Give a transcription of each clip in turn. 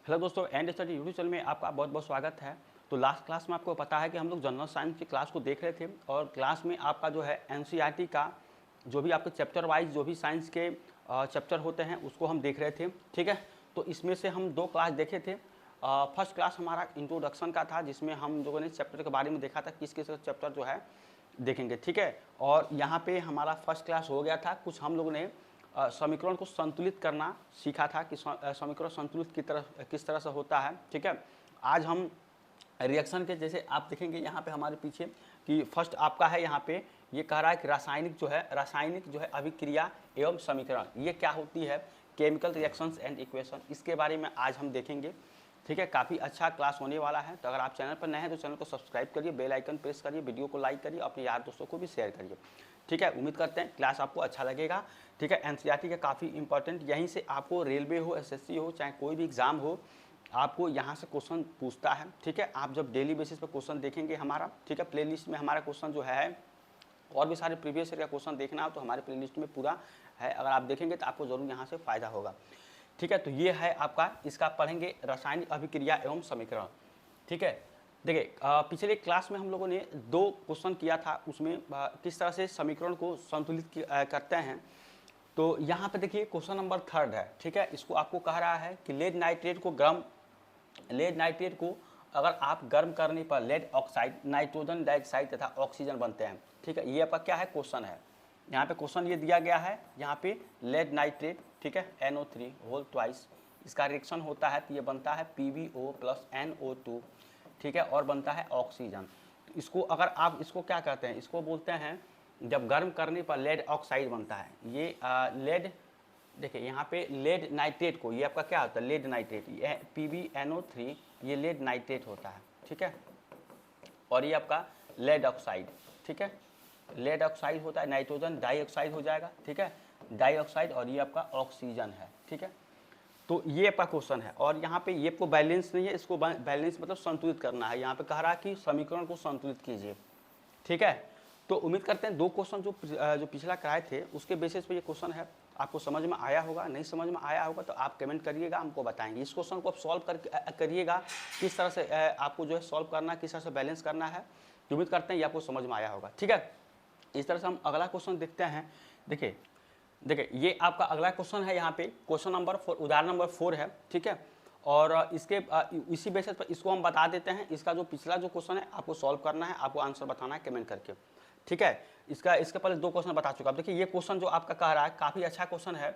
Hello दोस्तों, and study YouTube channel में आपका बहुत बहुत स्वागत है। तो लास्ट क्लास में आपको पता है कि हम लोग जनरल साइंस की क्लास को देख रहे थे और क्लास में आपका जो है एनसीईआरटी का जो भी आपके चैप्टर वाइज जो भी साइंस के चैप्टर होते हैं उसको हम देख रहे थे। ठीक है, तो इसमें से हम दो क्लास देखे थे। फर्स्ट क्लास हमारा इंट्रोडक्शन का था जिसमें हम लोगों ने चैप्टर के बारे में देखा था किस किस चैप्टर जो है देखेंगे। ठीक है, और यहाँ पे हमारा फर्स्ट क्लास हो गया था। कुछ हम लोगों ने समीकरण को संतुलित करना सीखा था कि समीकरण संतुलित किस तरह से होता है। ठीक है, आज हम रिएक्शन के जैसे आप देखेंगे यहाँ पे हमारे पीछे कि फर्स्ट आपका है, यहाँ पे ये कह रहा है कि रासायनिक जो है अभिक्रिया एवं समीकरण ये क्या होती है, केमिकल रिएक्शंस एंड इक्वेशन, इसके बारे में आज हम देखेंगे। ठीक है, काफ़ी अच्छा क्लास होने वाला है। तो अगर आप चैनल पर नए हैं तो चैनल को सब्सक्राइब करिए, बेल आइकन प्रेस करिए, वीडियो को लाइक करिए, अपने यार दोस्तों को भी शेयर करिए। ठीक है, उम्मीद करते हैं क्लास आपको अच्छा लगेगा। ठीक है, एनसीईआरटी का काफ़ी इंपॉर्टेंट, यहीं से आपको रेलवे हो, एसएससी हो, चाहे कोई भी एग्ज़ाम हो, आपको यहाँ से क्वेश्चन पूछता है। ठीक है, आप जब डेली बेसिस पर क्वेश्चन देखेंगे हमारा, ठीक है, प्लेलिस्ट में हमारा क्वेश्चन जो है और भी सारे प्रीवियस ईयर का क्वेश्चन देखना हो तो हमारे प्लेलिस्ट में पूरा है, अगर आप देखेंगे तो आपको जरूर यहाँ से फ़ायदा होगा। ठीक है, तो ये है आपका, इसका पढ़ेंगे रासायनिक अभिक्रिया एवं समीकरण। ठीक है, देखिए पिछले क्लास में हम लोगों ने दो क्वेश्चन किया था, उसमें किस तरह से समीकरण को संतुलित करते हैं। तो यहाँ पे देखिए क्वेश्चन नंबर 3 है। ठीक है, इसको आपको कह रहा है कि लेड नाइट्रेट को अगर आप गर्म करने पर लेड ऑक्साइड, नाइट्रोजन डाइऑक्साइड तथा ऑक्सीजन बनते हैं। ठीक है, ये आपका क्या है, क्वेश्चन है। यहाँ पे क्वेश्चन ये दिया गया है, यहाँ पे लेड नाइट्रेट, ठीक है, NO3 होल ट्वाइस, इसका रिएक्शन होता है तो ये बनता है PbO प्लस NO2। ठीक है, और बनता है ऑक्सीजन। इसको अगर आप इसको क्या कहते हैं, इसको बोलते हैं जब गर्म करने पर लेड ऑक्साइड बनता है। ये लेड, देखिए यहाँ पे लेड नाइट्रेट को, ये आपका क्या होता है, लेड नाइट्रेट, ये PbNO3, ये लेड नाइट्रेट होता है। ठीक है, और ये आपका लेड ऑक्साइड, ठीक है, लेड ऑक्साइड होता है, नाइट्रोजन डाइऑक्साइड हो जाएगा। ठीक है, डाइऑक्साइड, और ये आपका ऑक्सीजन है। ठीक है, तो ये आपका क्वेश्चन है और यहाँ पे ये आपको बैलेंस नहीं है, इसको बैलेंस मतलब संतुलित करना है। यहाँ पे कह रहा है कि समीकरण को संतुलित कीजिए। ठीक है, तो उम्मीद करते हैं दो क्वेश्चन जो पिछला कराए थे उसके बेसिस पे ये क्वेश्चन है, आपको समझ में आया होगा। नहीं समझ में आया होगा तो आप कमेंट करिएगा, हमको बताएंगे। इस क्वेश्चन को आप सॉल्व करिएगा, किस तरह से आपको जो है सॉल्व करना है, किस तरह से बैलेंस करना है। तो उम्मीद करते हैं ये आपको समझ में आया होगा। ठीक है, इस तरह से हम अगला क्वेश्चन देखते हैं। देखिए ये आपका अगला क्वेश्चन है, यहाँ पे क्वेश्चन नंबर 4, उदाहरण नंबर 4 है। ठीक है, और इसके इसी बेसिस पर इसको हम बता देते हैं। इसका जो पिछला जो क्वेश्चन है आपको सॉल्व करना है, आपको आंसर बताना है कमेंट करके। ठीक है, इसके पहले दो क्वेश्चन बता चुका। अब देखिए ये क्वेश्चन जो आपका कह रहा है काफ़ी अच्छा क्वेश्चन है।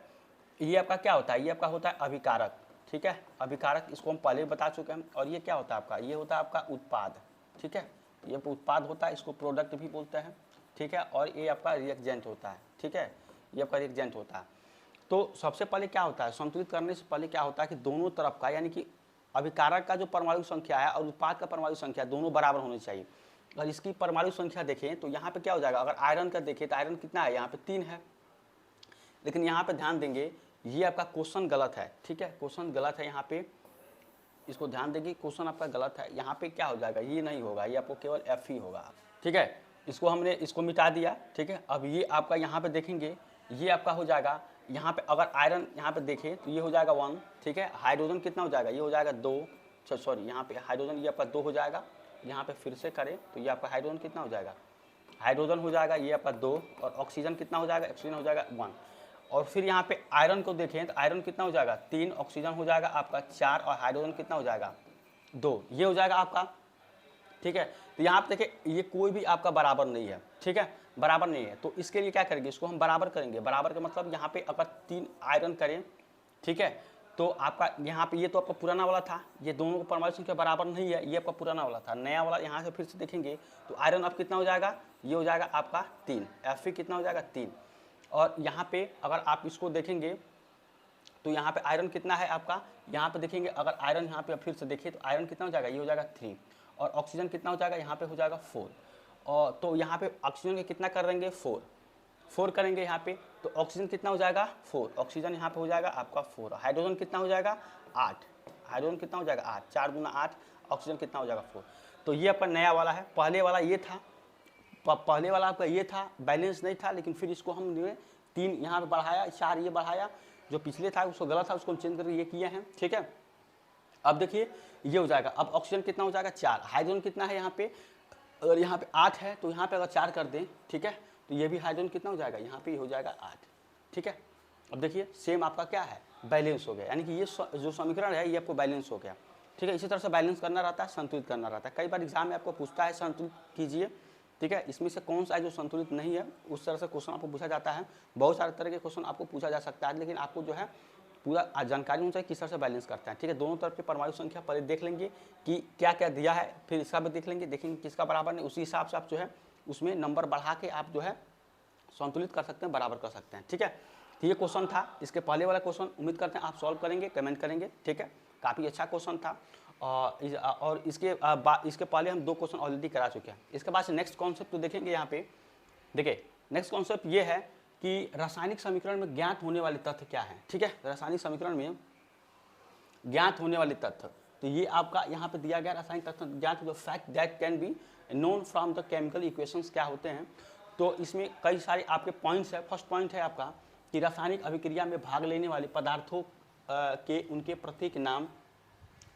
ये आपका क्या होता है, ये आपका होता है अभिकारक। ठीक है, अभिकारक, इसको हम पहले बता चुके हैं। और ये क्या होता है आपका, ये होता है आपका उत्पाद। ठीक है, ये उत्पाद होता है, इसको प्रोडक्ट भी बोलते हैं। ठीक है, और ये आपका रिएक्जेंट होता है। ठीक है, ये आपका रिएक्जेंट होता है। तो सबसे पहले क्या होता है, संतुलित करने से पहले क्या होता है कि दोनों तरफ का, यानी कि अभिकारक का जो परमाणु संख्या है और उत्पाद का परमाणु संख्या दोनों बराबर होनी चाहिए। और इसकी परमाणु संख्या देखें तो यहाँ पे क्या हो जाएगा, अगर आयरन का देखें तो आयरन कितना है, यहाँ पे 3 है। लेकिन यहाँ पे ध्यान देंगे ये आपका क्वेश्चन गलत है। ठीक है, क्वेश्चन गलत है, यहाँ पे इसको ध्यान देंगे, क्वेश्चन आपका गलत है। यहाँ पे क्या हो जाएगा, ये नहीं होगा, ये आपको केवल F ही होगा। ठीक है, इसको हमने इसको मिटा दिया। ठीक है, अब ये आपका यहाँ पे देखेंगे, ये आपका हो जाएगा, यहाँ पे अगर आयरन यहाँ पे देखें तो ये हो जाएगा 1। ठीक है, हाइड्रोजन कितना हो जाएगा, ये हो जाएगा 2, सॉरी यहाँ पे हाइड्रोजन ये आपका 2 हो जाएगा। यहाँ पे फिर से करें तो ये आपका हाइड्रोजन कितना हो जाएगा, हाइड्रोजन हो जाएगा ये आपका 2, और ऑक्सीजन कितना हो जाएगा, ऑक्सीजन हो जाएगा 1। और फिर यहाँ पे आयरन को देखें तो आयरन कितना हो जाएगा, 3, ऑक्सीजन हो जाएगा आपका 4, और हाइड्रोजन कितना हो जाएगा 2, ये हो जाएगा आपका। ठीक है, तो यहाँ पे देखिए ये कोई भी आपका बराबर नहीं है। ठीक है, बराबर नहीं है, तो इसके लिए क्या करेंगे, इसको हम बराबर करेंगे। बराबर का मतलब यहाँ पे अगर 3 आयरन करें, ठीक है, तो आपका यहाँ पे ये तो आपका पुराना वाला था, ये दोनों को परमाणु संख्या बराबर नहीं है, ये आपका पुराना वाला था। नया वाला यहाँ से फिर से देखेंगे तो आयरन अब कितना हो जाएगा, ये हो जाएगा आपका 3, Fe कितना हो जाएगा 3। और यहाँ पे अगर आप इसको देखेंगे तो यहाँ पे आयरन कितना है आपका, यहाँ पे देखेंगे अगर आयरन यहाँ पे फिर से देखिए तो आयरन कितना हो जाएगा, ये हो जाएगा 3, और ऑक्सीजन कितना हो जाएगा, यहाँ पे हो जाएगा 4। और तो यहाँ पे ऑक्सीजन के कितना कर देंगे, 4 करेंगे यहाँ पे, तो ऑक्सीजन कितना हो जाएगा 4, ऑक्सीजन यहाँ पे हो जाएगा आपका 4। हाइड्रोजन कितना हो जाएगा 8, हाइड्रोजन कितना हो जाएगा 8, 4 गुना 8, ऑक्सीजन कितना हो जाएगा 4। तो ये आपका नया वाला है। पहले वाला ये था, पहले वाला आपका ये था, बैलेंस नहीं था, लेकिन फिर इसको हमने 3 यहाँ पे बढ़ाया, 4 ये बढ़ाया, जो पिछले था उसको गलत था उसको हम चेंज करके ये किए हैं। ठीक है, अब देखिए ये हो जाएगा, अब ऑक्सीजन कितना हो जाएगा 4, हाइड्रोजन कितना है यहाँ पे, अगर यहाँ पे 8 है तो यहाँ पे अगर 4 कर दें, ठीक है, तो ये भी हाइड्रोजन कितना हो जाएगा, यहाँ पे हो जाएगा 8, ठीक है। अब देखिए सेम आपका क्या है, बैलेंस हो गया, यानी कि ये जो समीकरण है ये आपको बैलेंस हो गया, ठीक है। इसी तरह से बैलेंस करना रहता है, संतुलित करना रहता है। कई बार एग्जाम में आपको पूछता है संतुलित कीजिए, ठीक है, इसमें से कौन सा है जो संतुलित नहीं है, उस तरह से क्वेश्चन आपको पूछा जाता है। बहुत सारे तरह के क्वेश्चन आपको पूछा जा सकता है, लेकिन आपको जो है पूरा जानकारी होनी चाहिए किस तरह से बैलेंस करता है, ठीक है। दोनों तरफ की परमाणु संख्या पहले देख लेंगे कि क्या क्या दिया है, फिर इसका भी देख लेंगे, देखेंगे किसका बराबर नहीं, उसी हिसाब से आप जो है उसमें नंबर बढ़ा के आप जो है संतुलित कर सकते हैं, बराबर कर सकते हैं, ठीक है। तो ये क्वेश्चन था, इसके पहले वाला क्वेश्चन उम्मीद करते हैं आप सॉल्व करेंगे, कमेंट करेंगे, ठीक है। काफ़ी अच्छा क्वेश्चन था और इसके पहले हम 2 क्वेश्चन ऑलरेडी करा चुके हैं। इसके बाद से नेक्स्ट कॉन्सेप्ट तो देखेंगे यहाँ पे, देखिए नेक्स्ट कॉन्सेप्ट ये है कि रासायनिक समीकरण में ज्ञात होने वाले तथ्य क्या है, ठीक है। रासायनिक समीकरण में ज्ञात होने वाले तथ्य, तो ये आपका यहाँ पे दिया गया रासायनिक तथ्य ज्ञात, the fact that can be known from the chemical equations क्या होते हैं। तो इसमें कई सारे आपके पॉइंट्स है। फर्स्ट पॉइंट है आपका कि रासायनिक अभिक्रिया में भाग लेने वाले पदार्थों के उनके प्रतीक नाम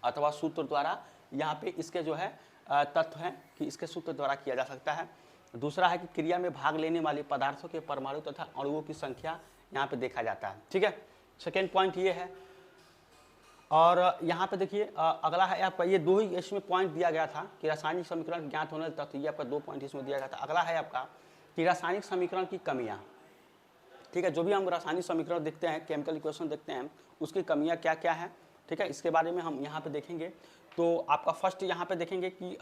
अथवा सूत्र द्वारा, यहाँ पे इसके जो है तथ्य हैं कि इसके सूत्र द्वारा किया जा सकता है। दूसरा है कि क्रिया में भाग लेने वाले पदार्थों के परमाणु तथा अणुओं की संख्या यहाँ पे देखा जाता है, ठीक है। सेकेंड पॉइंट ये है। और यहाँ पे देखिए अगला है आपका, ये 2 ही इसमें पॉइंट दिया गया था कि रासायनिक समीकरण ज्ञात होने तथ्य, ये आपका 2 पॉइंट इसमें दिया गया था। अगला है आपका कि रासायनिक समीकरण की कमियाँ, ठीक है। जो भी हम रासायनिक समीकरण देखते हैं, केमिकल इक्वेशन देखते हैं, उसकी कमियाँ क्या क्या है, ठीक है, इसके बारे में हम यहाँ पे देखेंगे। तो आपका फर्स्ट यहाँ पे देखेंगे कि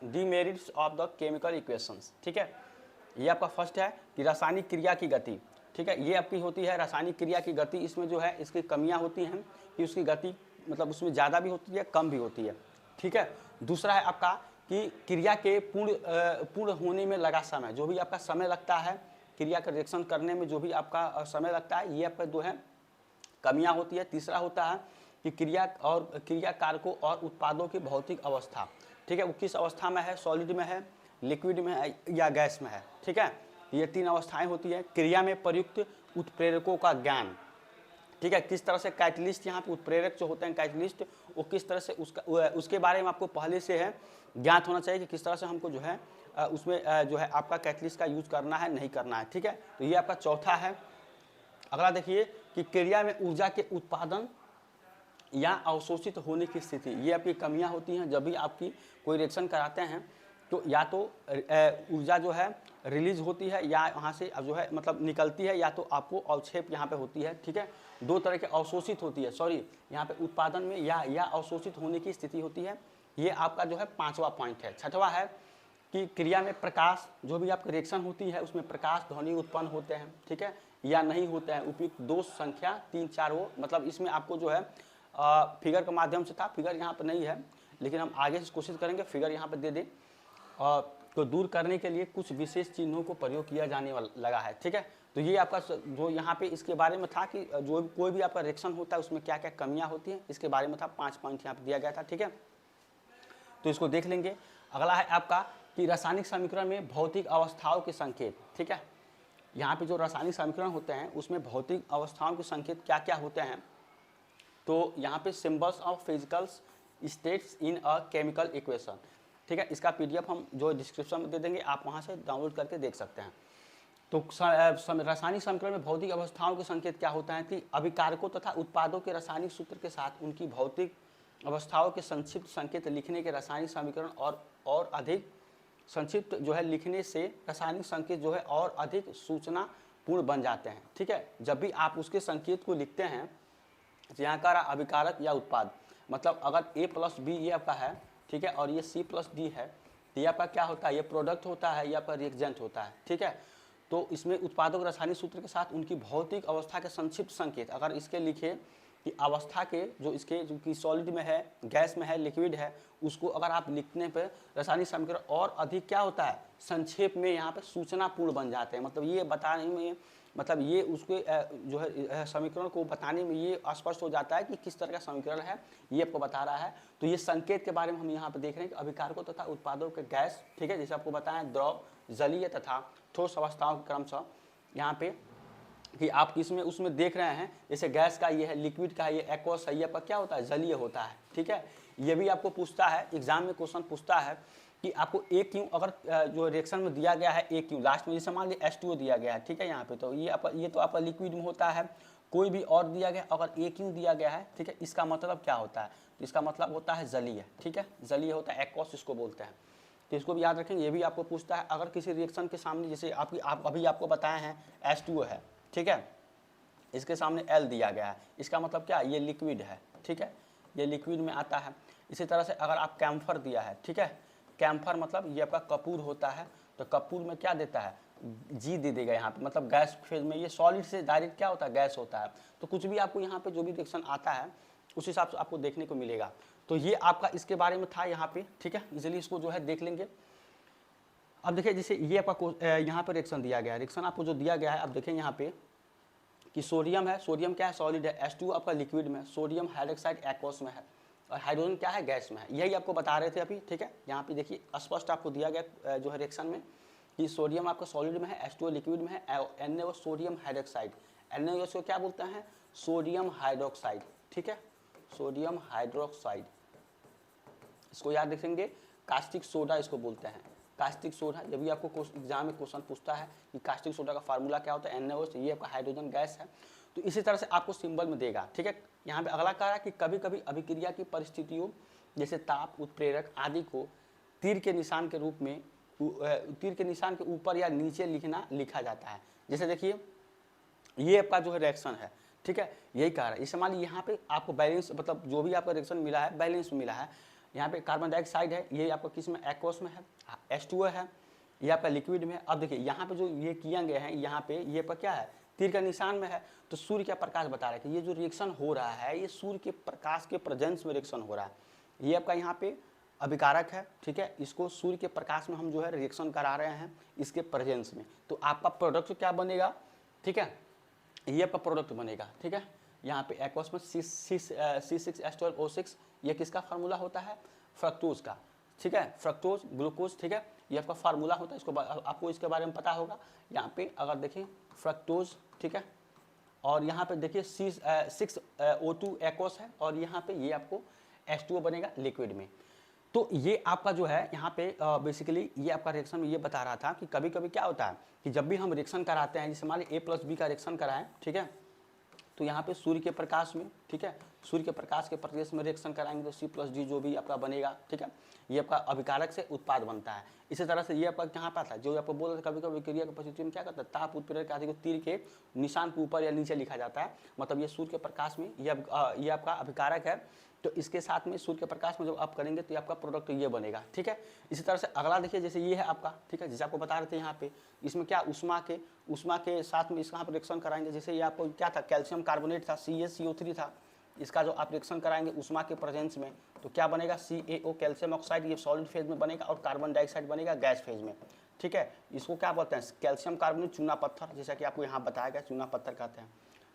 demerits of the chemical equations, ठीक है। ये आपका फर्स्ट है कि रासायनिक क्रिया की गति, ठीक है, ये आपकी होती है रासायनिक क्रिया की गति। इसमें जो है इसकी कमियां होती हैं कि उसकी गति मतलब उसमें ज़्यादा भी होती है, कम भी होती है, ठीक है। दूसरा है आपका कि क्रिया के पूर्ण होने में लगा समय, जो भी आपका समय लगता है क्रिया का रिएक्शन करने में, जो भी आपका समय लगता है, ये आपका जो है कमियां होती है। तीसरा होता है कि क्रिया और क्रिया कारकों और उत्पादों की भौतिक अवस्था, ठीक है, वो किस अवस्था में है, सॉलिड में है, लिक्विड में है या गैस में है, ठीक है। ये 3 अवस्थाएं होती है। क्रिया में प्रयुक्त उत्प्रेरकों का ज्ञान, ठीक है, किस तरह से कैटलिस्ट, यहाँ पे उत्प्रेरक जो होते हैं कैटलिस्ट, वो किस तरह से उसके बारे में आपको पहले से है ज्ञात होना चाहिए कि किस तरह से हमको जो है उसमें जो है आपका कैटलिस्ट का यूज करना है, नहीं करना है, ठीक है। तो ये आपका चौथा है। अगला देखिए कि क्रिया में ऊर्जा के उत्पादन या अवशोषित होने की स्थिति, ये आपकी कमियां होती हैं। जब भी आपकी कोई रिएक्शन कराते हैं तो या तो ऊर्जा जो है रिलीज होती है या वहाँ से जो है मतलब निकलती है, या तो आपको अवक्षेप यहाँ पे होती है, ठीक है। 2 तरह के अवशोषित होती है, सॉरी यहाँ पे उत्पादन में या अवशोषित होने की स्थिति होती है। ये आपका जो है 5वां पॉइंट है। छठवां है कि क्रिया में प्रकाश, जो भी आपकी रिएक्शन होती है उसमें प्रकाश ध्वनि उत्पन्न होते हैं, ठीक है, या नहीं होते हैं। उपयुक्त दोष संख्या 3 4 वो मतलब इसमें आपको जो है फिगर के माध्यम से था, फिगर यहाँ पर नहीं है, लेकिन हम आगे से कोशिश करेंगे फिगर यहाँ पर दे दें। को दूर करने के लिए कुछ विशेष चिन्हों को प्रयोग किया जाने लगा है, ठीक है। तो ये आपका जो यहाँ पे इसके बारे में था कि जो कोई भी आपका रिएक्शन होता है उसमें क्या क्या कमियां होती हैं, इसके बारे में था। 5 पॉइंट यहाँ पे दिया गया था, ठीक है। तो इसको देख लेंगे। अगला है आपका कि रासायनिक समीकरण में भौतिक अवस्थाओं के संकेत, ठीक है। यहाँ पे जो रासायनिक समीकरण होते हैं उसमें भौतिक अवस्थाओं के संकेत क्या क्या होते हैं। तो यहाँ पे symbols of physical states in a chemical equation, ठीक है। इसका PDF हम जो डिस्क्रिप्शन में दे देंगे, आप वहाँ से डाउनलोड करके देख सकते हैं। तो रासायनिक समीकरण में भौतिक अवस्थाओं के संकेत क्या होता है कि अभिकारकों तथा उत्पादों के रासायनिक सूत्र के साथ उनकी भौतिक अवस्थाओं के संक्षिप्त संकेत लिखने के रासायनिक समीकरण और अधिक संक्षिप्त जो है लिखने से रासायनिक संकेत जो है और अधिक सूचना पूर्ण बन जाते हैं, ठीक है। जब भी आप उसके संकेत को लिखते हैं, यहाँ का अभिकारक या उत्पाद, मतलब अगर A+B ये आपका है, ठीक है, और ये C+D है, तो ये आपका क्या होता है, ये प्रोडक्ट होता है, ये आपका रिएक्जेंट होता है, ठीक है। तो इसमें उत्पादों के रासायनिक सूत्र के साथ उनकी भौतिक अवस्था के संक्षिप्त संकेत अगर इसके लिखे कि अवस्था के जो इसके जो कि सॉलिड में है, गैस में है, लिक्विड है, उसको अगर आप लिखने पर रासायनिक समीकरण और अधिक क्या होता है, संक्षेप में यहाँ पे सूचना पूर्ण बन जाते हैं। मतलब ये बताने में, मतलब ये उसके जो है समीकरण को बताने में ये स्पष्ट हो जाता है कि किस तरह का समीकरण है, ये आपको बता रहा है। तो ये संकेत के बारे में हम यहाँ पे देख रहे हैं कि अभिकारकों तथा उत्पादों के गैस, ठीक है, जैसे आपको बताया द्रव, जलीय तथा ठोस अवस्थाओं के क्रमशः यहाँ पे कि आप किसमें उसमें देख रहे हैं, जैसे गैस का ये है, लिक्विड का ये एक्वस है, ये आपका क्या होता है, जलीय होता है। ठीक है, ये भी आपको पूछता है, एग्जाम में क्वेश्चन पूछता है कि आपको ए क्यू अगर जो रिएक्शन में दिया गया है ए क्यू लास्ट में, जैसे मान लीजिए H2O दिया गया है, ठीक है, यहाँ पे तो ये तो आपका लिक्विड में होता है, कोई भी और दिया गया अगर ए क्यू दिया गया है, ठीक है, इसका मतलब क्या होता है, तो इसका मतलब होता है जलीय। ठीक है, जलीय होता है, एक्वस इसको बोलते हैं। तो इसको भी याद रखेंगे, ये भी आपको पूछता है अगर किसी रिएक्शन के सामने, जैसे अभी आपको बताए हैं H2O है, ठीक है, इसके सामने L दिया गया है, इसका मतलब क्या, ये लिक्विड है। ठीक है, ये लिक्विड में आता है। इसी तरह से अगर आप कैम्फर दिया है, ठीक है, कैम्फर मतलब ये आपका कपूर होता है, तो कपूर में क्या देता है, जी दे देगा यहाँ पे, मतलब गैस फेज में, ये सॉलिड से डायरेक्ट क्या होता है, गैस होता है। तो कुछ भी आपको यहाँ पे जो भी रिएक्शन आता है उस हिसाब से आपको देखने को मिलेगा। तो ये आपका इसके बारे में था यहाँ पे। ठीक है, इसलिए इसको जो है देख लेंगे। अब देखिए, जैसे ये आपका यहाँ पे रिएक्शन दिया गया है, रिएक्शन आपको जो दिया गया है, अब देखें यहाँ पे कि सोडियम है, सोडियम क्या है, सॉलिड है, H2O आपका लिक्विड में है, सोडियम हाइड्रोक्साइड एक्वस में है, और हाइड्रोजन क्या है, गैस में है। यही आपको बता रहे थे अभी। ठीक है, यहाँ पे देखिए स्पष्ट आपको दिया गया जो है रिएक्शन में कि सोडियम आपका सॉलिड में है, H2O लिक्विड में है, NaO सोडियम हाइड्रोक्साइड, NaO को क्या बोलते हैं, सोडियम हाइड्रोक्साइड। ठीक है, सोडियम हाइड्रोक्साइड, इसको याद रखेंगे, कास्टिक सोडा इसको बोलते हैं, कास्टिक सोडा। जब भी आपको एग्जाम में क्वेश्चन पूछता है कि कास्टिक सोडा का फार्मूला क्या होता है, NaO, ये आपका हाइड्रोजन गैस है। तो इसी तरह से आपको सिंबल में देगा। ठीक है, यहाँ पे अगला कह रहा है कि कभी कभी अभिक्रिया की परिस्थितियों जैसे ताप, उत्प्रेरक आदि को तीर के निशान के रूप में, तीर के निशान के ऊपर या नीचे लिखा जाता है। जैसे देखिए, ये आपका जो है रिएक्शन है। ठीक है, यही कह रहा है। इस मान लीजिए यहाँ पे आपको बैलेंस, मतलब जो भी आपका रिएक्शन मिला है बैलेंस मिला है। यहाँ पे कार्बन डाइऑक्साइड है, ये आपका किस में, एक्वस में है, H2O है, ये आपका लिक्विड में है। अब देखिए यहाँ पे जो ये किया गया है, यहाँ पे ये पर क्या है, तीर का निशान में है, तो सूर्य का प्रकाश बता रहा है कि ये जो रिएक्शन हो रहा है ये सूर्य के प्रकाश के प्रेजेंस में रिएक्शन हो रहा है। ये आपका यहाँ पे अभिकारक है। ठीक है, इसको सूर्य के प्रकाश में हम जो है रिएक्शन करा रहे हैं इसके प्रेजेंस में, तो आपका प्रोडक्ट क्या बनेगा। ठीक है, ये आपका प्रोडक्ट बनेगा। ठीक है, यहाँ पे एक्वस में C6H12O6, ये किसका फार्मूला होता है, फ्रक्टोज का। ठीक है, फ्रक्टोज ग्लूकोज। ठीक है, ये आपका फार्मूला होता है, इसको आपको इसके बारे में पता होगा। यहाँ पे अगर देखें फ्रक्टोज, ठीक है, और यहाँ पे देखिए C6O2 एक्वस है, और यहाँ पे ये आपको H2O बनेगा लिक्विड में। तो ये आपका जो है यहाँ पे बेसिकली ये आपका रिएक्शन में ये बता रहा था कि कभी कभी क्या होता है कि जब भी हम रिएक्शन कराते हैं, जैसे मान लीजिए A+B का रिएक्शन कराएं, ठीक है, तो यहाँ पे सूर्य के प्रकाश में, ठीक है, सूर्य के प्रकाश के प्रदेश में रिएक्शन कराएंगे तो C+D जो भी आपका बनेगा। ठीक है, ये आपका अभिकारक से उत्पाद बनता है। इसी तरह से ये आपका कहाँ पर आता है, जो आपको बोल रहे थे कभी कभी क्रिया की परिस्थिति में क्या करता है, ताप, उत्प्रेरक आदि को तीर के निशान के ऊपर या नीचे लिखा जाता है, मतलब ये सूर्य के प्रकाश में ये आपका अभिकारक है। तो इसके साथ में सूर्य के प्रकाश में जब आप करेंगे तो आपका प्रोडक्ट ये बनेगा। ठीक है, इसी तरह से अगला देखिए, जैसे ये है आपका, ठीक है, जैसे आपको बता रहे थे यहाँ पे, इसमें क्या उष्मा के साथ में इसका आप रिएक्शन कराएंगे। जैसे ये आपको क्या था, कैल्शियम कार्बोनेट था, CaCO3 था, इसका जो आप रिएक्शन कराएंगे उष्मा के प्रेजेंस में तो क्या बनेगा, CaO कैल्शियम ऑक्साइड, ये सॉलिड फेज में बनेगा, और कार्बन डाइऑक्साइड बनेगा गैस फेज में। ठीक है, इसको क्या बोलते हैं, कैल्शियम कार्बोनेट चूना पत्थर, जैसा कि आपको यहाँ बताया गया, चूना पत्थर कहते हैं।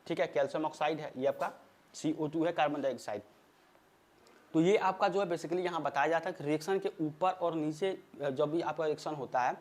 ठीक है, कैल्शियम ऑक्साइड है, ये आपका CO2 है, कार्बन डाइऑक्साइड। तो ये आपका जो है बेसिकली यहाँ बताया जाता है कि रिएक्शन के ऊपर और नीचे जब भी आपका रिएक्शन होता है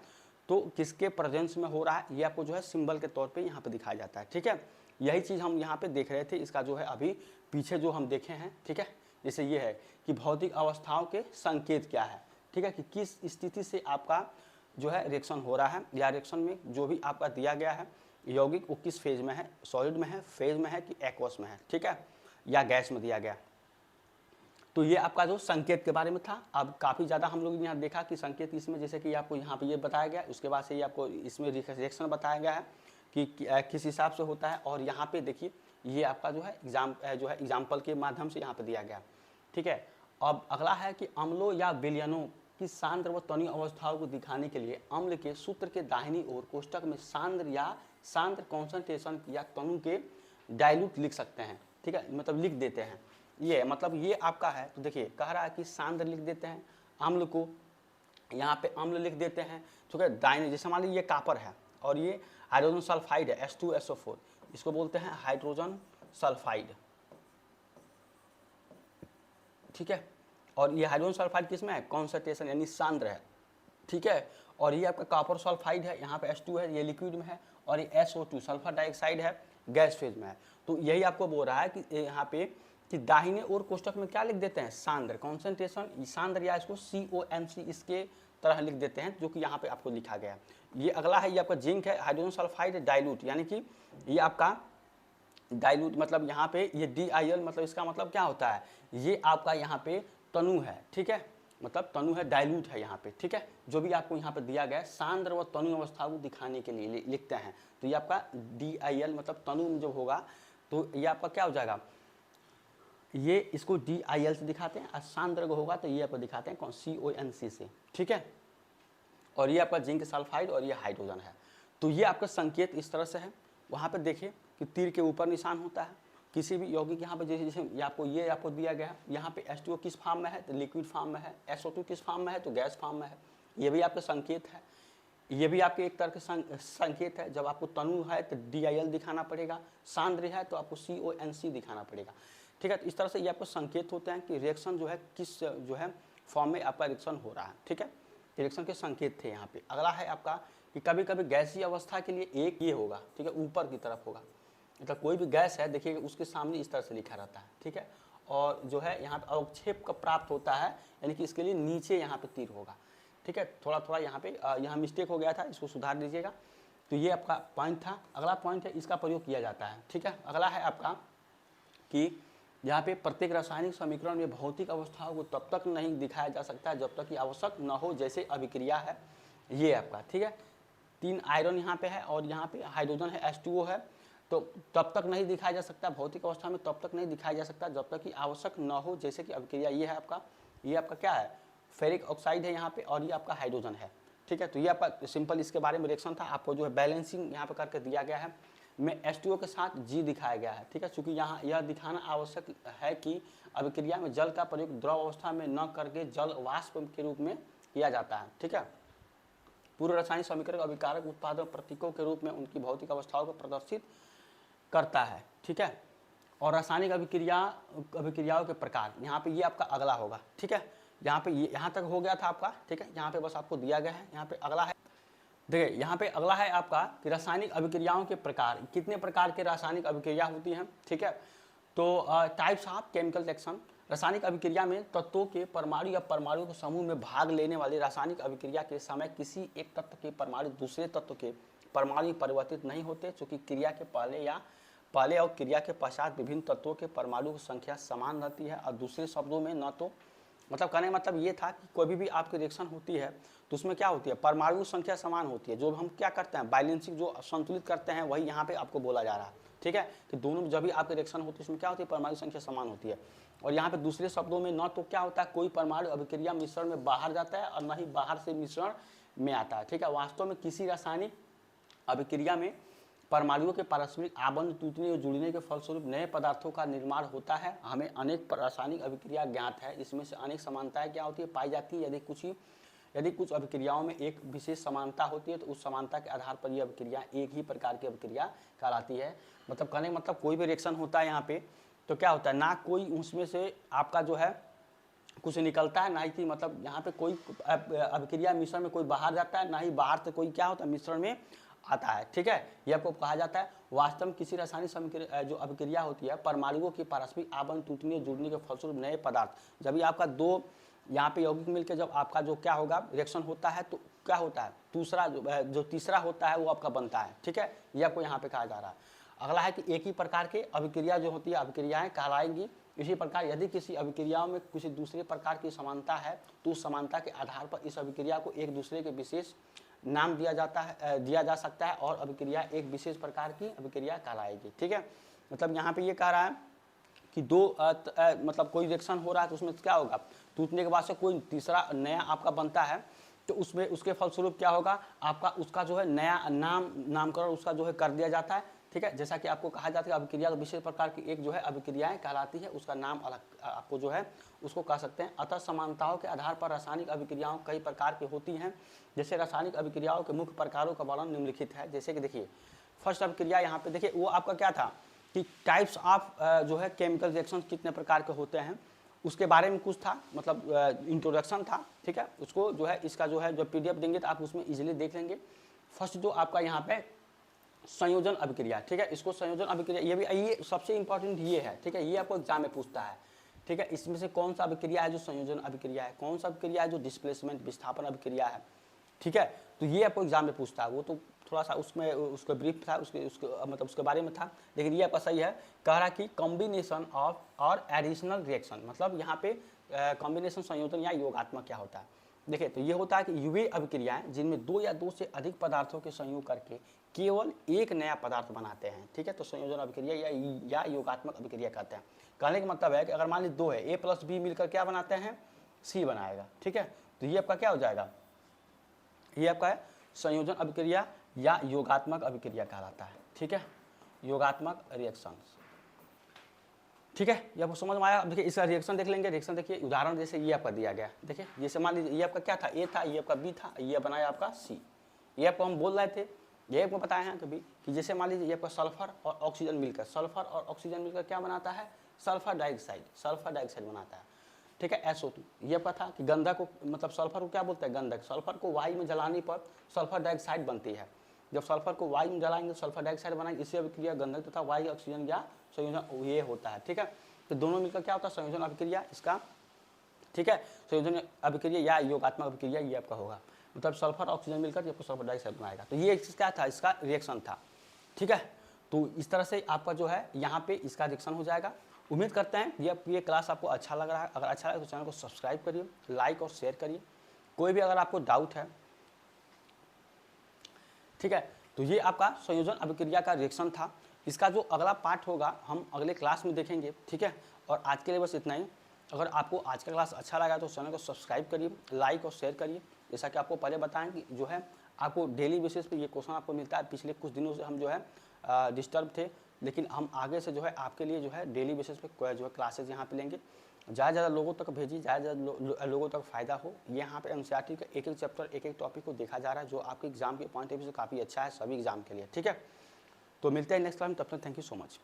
तो किसके प्रेजेंस में हो रहा है, ये आपको जो है सिंबल के तौर पे यहाँ पे दिखाया जाता है। ठीक है, यही चीज़ हम यहाँ पे देख रहे थे, इसका जो है अभी पीछे जो हम देखे हैं। ठीक है, जैसे ये है कि भौतिक अवस्थाओं के संकेत क्या है। ठीक है, कि किस स्थिति से आपका जो है रिएक्शन हो रहा है, या रिएक्शन में जो भी आपका दिया गया है यौगिक वो किस फेज में है, सॉलिड में है, फेज में है कि एक्वस में है। ठीक है, या गैस में दिया गया। तो ये आपका जो संकेत के बारे में था। अब काफ़ी ज़्यादा हम लोग यहाँ देखा कि संकेत इसमें, जैसे कि आपको यहाँ पे ये बताया गया, उसके बाद से ये आपको इसमें रिएक्शन बताया गया है कि किस हिसाब से होता है। और यहाँ पे देखिए ये आपका जो है एग्जाम्पल के माध्यम से यहाँ पे दिया गया। ठीक है, अब अगला है कि अम्लों या विलयनों की सांद्र व तनीय अवस्थाओं को दिखाने के लिए अम्ल के सूत्र के दाहिनी ओर कोष्टक में सांद्र कॉन्सेंट्रेशन या तनु के डाइल्यूट लिख सकते हैं। ठीक है, मतलब लिख देते हैं। ये मतलब ये आपका है, तो देखिए कह रहा है कि सांद्र लिख देते हैं, अम्ल को यहाँ पे अम्ल लिख देते हैं। ठीक है, दाहिने, जैसे मान लीजिए ये कापर है और ये हाइड्रोजन सल्फाइड है, H2SO4, इसको बोलते हैं हाइड्रोजन सल्फाइड। ठीक है, और ये हाइड्रोजन सल्फाइड किसमें है, कॉन्सेंट्रेशन यानी सांद्र है। ठीक है, और ये आपका कॉपर सल्फाइड है, यहाँ पे H2 है, ये लिक्विड में है, और ये SO2 सल्फर डाइऑक्साइड है, गैस फेज में है। तो यही आपको बोल रहा है कि यहाँ पे कि दाहिने और कोष्टक में क्या लिख देते हैं, सांद्र, कॉन्सेंट्रेशन सांद्र, या इसको COMC इसके तरह लिख देते हैं, जो कि यहाँ पे आपको लिखा गया है। ये अगला है, ये आपका जिंक है, हाइड्रोजन सल्फाइड डाइल्यूट, यानी कि ये आपका डाइल्यूट मतलब यहाँ पे ये DIL मतलब इसका मतलब क्या होता है, ये आपका यहाँ पे तनु है, ठीक है, मतलब तनु है, डाइल्यूट है यहाँ पे, ठीक है। जो भी आपको यहाँ पे दिया गया है सांद्र व तनु अवस्था को दिखाने के लिए लिखते हैं, तो ये आपका DIL मतलब तनु में जो होगा तो ये आपका क्या हो जाएगा, ये इसको DIL से दिखाते हैं, और सांद्र को होगा तो ये आपको दिखाते हैं कौन, CONC से, ठीक है। और ये आपका जिंक सल्फाइड और ये हाइड्रोजन है। तो ये आपका संकेत इस तरह से है। वहाँ पे देखिए कि तीर के ऊपर निशान होता है किसी भी यौगिक, यहाँ पे जैसे जैसे ये आपको दिया गया है, यहाँ पे H2O किस फॉर्म में है, तो लिक्विड फॉर्म में है, SO2 किस फॉर्म में है, तो गैस फॉर्म में है। ये भी आपका संकेत है, ये भी आपके एक तरह के संकेत है। जब आपको तनु है तो DIL दिखाना पड़ेगा, सांद्र है तो आपको CONC दिखाना पड़ेगा, ठीक है। तो इस तरह से ये आपको संकेत होते हैं कि रिएक्शन जो है किस जो है फॉर्म में आपका रिएक्शन हो रहा है, ठीक है। रिएक्शन के संकेत थे यहाँ पे। अगला है आपका कि कभी कभी गैसीय अवस्था के लिए एक ये होगा, ठीक है, ऊपर की तरफ होगा, मतलब कोई भी गैस है देखिएगा उसके सामने इस तरह से लिखा रहता है, ठीक है। और जो है यहाँ पे अवक्षेप का प्राप्त होता है, यानी कि इसके लिए नीचे यहाँ पे तीर होगा, ठीक है। थोड़ा थोड़ा यहाँ पे यहाँ मिस्टेक हो गया था, इसको सुधार दीजिएगा। तो ये आपका पॉइंट था। अगला पॉइंट है, इसका प्रयोग किया जाता है, ठीक है। अगला है आपका कि यहाँ पे प्रत्येक रासायनिक समीकरण में भौतिक अवस्थाओं को तब तक नहीं दिखाया जा सकता जब तक कि आवश्यक न हो, जैसे अभिक्रिया है ये आपका, ठीक है। 3 आयरन यहाँ पे है और यहाँ पे हाइड्रोजन है, H2O है, तो तब तक नहीं दिखाया जा सकता, भौतिक अवस्था में तब तक नहीं दिखाया जा सकता जब तक कि आवश्यक न हो, जैसे कि अभिक्रिया ये है आपका, ये आपका क्या है, फेरिक ऑक्साइड है यहाँ पे, और ये आपका हाइड्रोजन है, ठीक है। तो ये आपका सिंपल इसके बारे में रिएक्शन था। आपको जो है बैलेंसिंग यहाँ पे करके दिया गया है, में H2O के साथ G दिखाया गया है, ठीक है। चूँकि यहाँ यह दिखाना आवश्यक है कि अभिक्रिया में जल का प्रयोग द्रव अवस्था में न करके जल वाष्प के रूप में किया जाता है, ठीक है। पूर्व रासायनिक समीकरण अभिकारक उत्पादन प्रतीकों के रूप में उनकी भौतिक अवस्थाओं को प्रदर्शित करता है, ठीक है। और रासायनिक अभिक्रियाओं के प्रकार, यहाँ पे ये आपका अगला होगा, ठीक है। यहाँ पे ये यहाँ तक हो गया था आपका, ठीक है। यहाँ पे बस आपको दिया गया है। यहाँ पे अगला है, देखिए यहाँ पे अगला है आपका कि रासायनिक अभिक्रियाओं के प्रकार, कितने प्रकार के रासायनिक अभिक्रिया होती हैं, ठीक है। तो टाइप्स ऑफ केमिकल रिएक्शन, रासायनिक अभिक्रिया में तत्वों के परमाणु या परमाणु के समूह में भाग लेने वाले रासायनिक अभिक्रिया के समय किसी एक तत्व के परमाणु दूसरे तत्व के परमाणु परिवर्तित नहीं होते, क्योंकि क्रिया के पहले और क्रिया के पश्चात विभिन्न तत्वों के परमाणु की संख्या समान रहती है। और दूसरे शब्दों में न तो मतलब कहने मतलब ये था कि कोई भी आपकी रिएक्शन होती है तो उसमें क्या होती है, परमाणु संख्या समान होती है। जो हम क्या करते हैं, बैलेंसिंग जो संतुलित करते हैं, वही यहाँ पे आपको बोला जा रहा है, ठीक है। कि दोनों जब भी आपकी रिएक्शन होती है उसमें क्या होती है, परमाणु संख्या समान होती है। और यहाँ पे दूसरे शब्दों में न तो क्या होता है, कोई परमाणु अभिक्रिया मिश्रण में बाहर जाता है और न ही बाहर से मिश्रण में आता है, ठीक है। वास्तव में किसी रासायनिक अभिक्रिया में परमाणुओं के पारस्परिक आबंध टूटने और जुड़ने के फलस्वरूप नए पदार्थों का निर्माण होता है। हमें अनेक रासायनिक अभिक्रिया ज्ञात है, इसमें से अनेक समानताएं क्या होती है, पाई जाती है। यदि कुछ अभिक्रियाओं में एक विशेष समानता होती है तो उस समानता के आधार पर यह अभिक्रिया एक ही प्रकार की अभिक्रिया कहलाती है। मतलब कहने मतलब कोई भी रिएक्शन होता है यहाँ पे तो क्या होता है, ना कोई उसमें से आपका जो है कुछ निकलता है, ना ही कि मतलब यहाँ पे कोई अभिक्रिया मिश्रण में कोई बाहर जाता है, ना ही बाहर से कोई क्या होता है मिश्रण में आता है, ठीक है। ये आपको कहा जाता है। वास्तव में किसी रासायनिक जो अभिक्रिया होती है, परमाणुओं की पारस्परिक आबंध टूटने जुड़ने के फलस्वरूप नए पदार्थ, जब भी आपका दो यहाँ पे यौगिक मिलकर जब आपका जो क्या होगा रिएक्शन होता है तो क्या होता है, दूसरा जो तीसरा होता है वो आपका बनता है, ठीक है। ये आपको यहाँ पे कहा जा रहा है। अगला है कि एक ही प्रकार के अभिक्रिया जो होती है अभिक्रियाएं कहलाएंगी। इसी प्रकार यदि किसी अभिक्रियाओं में किसी दूसरे प्रकार की समानता है तो उस समानता के आधार पर इस अभिक्रिया को एक दूसरे के विशेष नाम दिया जा सकता है और अभिक्रिया एक विशेष प्रकार की अभिक्रिया कहलाएगी, ठीक है। मतलब यहाँ पे ये कह रहा है कि दो मतलब कोई रिएक्शन हो रहा है तो उसमें क्या होगा, टूटने के बाद से कोई तीसरा नया आपका बनता है तो उसमें उसके फलस्वरूप क्या होगा, आपका उसका जो है नया नामकरण उसका जो है कर दिया जाता है, ठीक है। जैसा कि आपको कहा जाता है अभिक्रिया विशेष प्रकार की एक जो है अभिक्रियाएं कहलाती है, उसका नाम अलग आपको जो है उसको कह सकते हैं। अतः समानताओं के आधार पर रासायनिक अभिक्रियाओं कई प्रकार की होती हैं। जैसे रासायनिक अभिक्रियाओं के मुख्य प्रकारों का वर्णन निम्नलिखित है। जैसे कि देखिए फर्स्ट अभिक्रिया यहाँ पे देखिए वो आपका क्या था कि टाइप्स ऑफ जो है केमिकल रिएक्शन कितने प्रकार के होते हैं उसके बारे में कुछ था, मतलब इंट्रोडक्शन था, ठीक है। उसको जो है इसका जो है जो PDF देंगे तो आप उसमें इजीली देख लेंगे। फर्स्ट जो आपका यहाँ पे संयोजन अभिक्रिया, ठीक है। इसको संयोजन अभिक्रिया, ये भी ये सबसे इंपॉर्टेंट ये है, ठीक है। ये आपको एग्जाम में पूछता है, ठीक है। इसमें से कौन सा अभिक्रिया है जो संयोजन अभिक्रिया है, कौन सा अभिक्रिया है जो डिस्प्लेसमेंट विस्थापन अभिक्रिया है, ठीक है। तो ये आपको एग्जाम में पूछता है। वो तो थोड़ा सा उसमें उसका ब्रीफ था, उसके मतलब उसके बारे में था, लेकिन ये आपका सही है। कह रहा कि कॉम्बिनेशन ऑफ और एडिशनल रिएक्शन, मतलब यहाँ पे कॉम्बिनेशन संयोजन या योगात्मक क्या होता है। देखिए, तो ये होता है कि वे अभिक्रियाएं जिनमें दो या दो से अधिक पदार्थों के संयोग करके केवल एक नया पदार्थ बनाते हैं, ठीक है। तो संयोजन अभिक्रिया या योगात्मक अभिक्रिया कहते हैं। कहने का मतलब है कि अगर मान लीजिए दो है, ए प्लस बी मिलकर क्या बनाते हैं, सी बनाएगा, ठीक है। तो ये आपका क्या हो जाएगा, ये आपका है संयोजन अभिक्रिया या योगात्मक अभिक्रिया कहलाता है, ठीक है। योगात्मक रिएक्शंस, ठीक है। ये आपको समझ में आया। अब देखिए इसका रिएक्शन देख लेंगे। रिएक्शन देखिए, उदाहरण जैसे ये आपका दिया गया, देखिए जैसे मान लीजिए ये आपका क्या था, ए था, ये आपका बी था, ये बनाया आपका सी। ये आपको हम बोल रहे थे, ये आपको बताया है कभी कि जैसे मान लीजिए ये आपका सल्फर और ऑक्सीजन मिलकर, सल्फर और ऑक्सीजन मिलकर क्या बनाता है, सल्फर डाइऑक्साइड, सल्फर डाइऑक्साइड बनाता है, ठीक है। SO2 ये आपका था कि गंधक को, मतलब सल्फर को क्या बोलते हैं, गंधक। सल्फर को वायु में जलाने पर सल्फर डाइऑक्साइड बनती है। जब सल्फर को वायु में जलाएंगे सल्फर डाइऑक्साइड बनाएंगे, इससे अभिक्रिया गंधक तथा वायु ऑक्सीजन या संयोजन ये होता है, ठीक है। तो दोनों मिलकर क्या होता है, संयोजन अभिक्रिया इसका, ठीक है। संयोजन अभिक्रिया या योगात्मक अभिक्रिया ये आपका होगा, मतलब सल्फर ऑक्सीजन मिलकर ये सल्फर डाइऑक्साइड बनाएगा। तो ये क्या था, इसका रिएक्शन था, ठीक है। तो इस तरह से आपका जो है यहाँ पे इसका रिएक्शन हो जाएगा। उम्मीद करते हैं ये क्लास आपको अच्छा लग रहा है। अगर अच्छा लगे तो चैनल को सब्सक्राइब करिए, लाइक और शेयर करिए। कोई भी अगर आपको डाउट है, ठीक है। तो ये आपका संयोजन अभिक्रिया का रिएक्शन था। इसका जो अगला पार्ट होगा हम अगले क्लास में देखेंगे, ठीक है। और आज के लिए बस इतना ही। अगर आपको आज का क्लास अच्छा लगा तो चैनल को सब्सक्राइब करिए, लाइक और शेयर करिए। जैसा कि आपको पहले बताएं कि जो है आपको डेली बेसिस पे ये क्वेश्चन आपको मिलता है। पिछले कुछ दिनों से हम जो है डिस्टर्ब थे, लेकिन हम आगे से जो है आपके लिए जो है डेली बेसिस पे जो है क्लासेज यहाँ पे लेंगे। ज़्यादा लोगों तक भेजिए, ज़्यादा लोगों तक फ़ायदा हो। यहाँ पे NCERT का एक चैप्टर, एक टॉपिक को देखा जा रहा है, जो आपके एग्जाम के पॉइंट ऑफ व्यू से काफ़ी अच्छा है सभी एग्जाम के लिए, ठीक है। तो मिलते हैं नेक्स्ट क्लास में, तब तक थैंक यू सो मच।